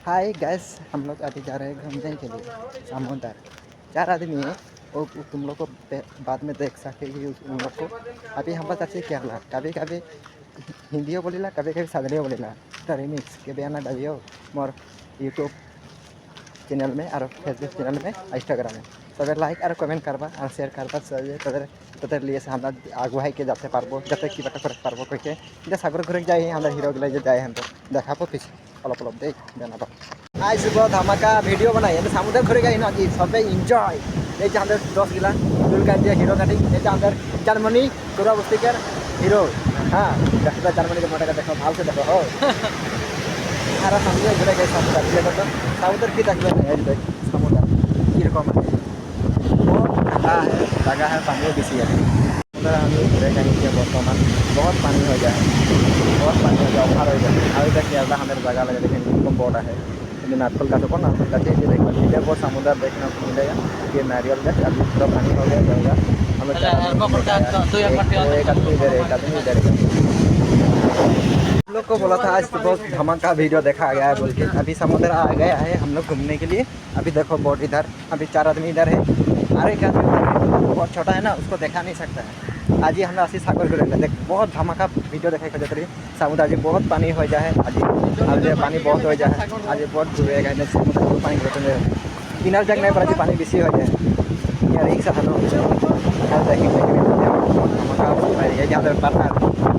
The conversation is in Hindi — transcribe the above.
हाय गैस, हम लोग अभी जा रहे हैं घूमने के लिए समुंदर। 4 आदमी हैं। वो तुम लोग को बाद में देख सकेगी उन लोग को। अभी हम बस अच्छे केरला कभी कभी हिंदियो बोलिला, कभी कभी सादरियो बोलिला। तो रिमिक्स के बयाना डालियो मोर यूट्यूब चैनल में और फेसबुक चैनल में इंस्टाग्राम में तब लाइक और कमेंट करवा और शेयर करवा सब तब लिए से हम आगुहाई के जाते पारबो जाते कि बाटा करे पारबो कइके जे सागर घरे जाए हम हिरो गले जाए हम तो देखा पो किस अलप अलप देख देना बा आज सुबह धमाका वीडियो बनाई है समुद्र घरे गई ना जी सब एंजॉय ये चांदर 10 गिला दुल का जे हीरो काटी ये चांदर जर्मनी पूरा बस्तिकर हीरो। हां देखो जर्मनी के मोटा का देखो भाव से देखो हो আর সামনে ঘুরে গেছে সमुद्र যেটা তো समुद्र की तकलीफ है आज तक समुद्र की रकम है बहुत ठंडा है लगा है पानी बेसी है समुद्र हम घूरे कहीं के बर्तमान बहुत पानी हो जाए बहुत पानी हो जाए ओवर हो जाए अभी तक केरला हमें जगह लगे देखें इनको बॉर्डर है ये नारकोल का तो नारकोल का ये देखो इधर बहुत समुद्र देखने को मिलेगा। ये नारियल का अभी पूरा पानी हो गया जाएगा हम लोग को बोला था आज तो बहुत धमाका वीडियो देखा गया है बोल के अभी समुद्र आ गया है हम लोग घूमने के लिए। अभी देखो बोट इधर अभी 4 आदमी इधर है अरे क्या बहुत छोटा है ना उसको देखा नहीं सकता है। आज ही हमें अस्सी सागर को देख बहुत धमाका वीडियो देखा खोजते समुद्र आज बहुत पानी हो जाए आज पानी बहुत हो जाए आज बहुत डूबेगा समुद्र को पानी किनार जग नहीं पर पानी बेसी हो जाए यार एक साथ धमाका पार्टनर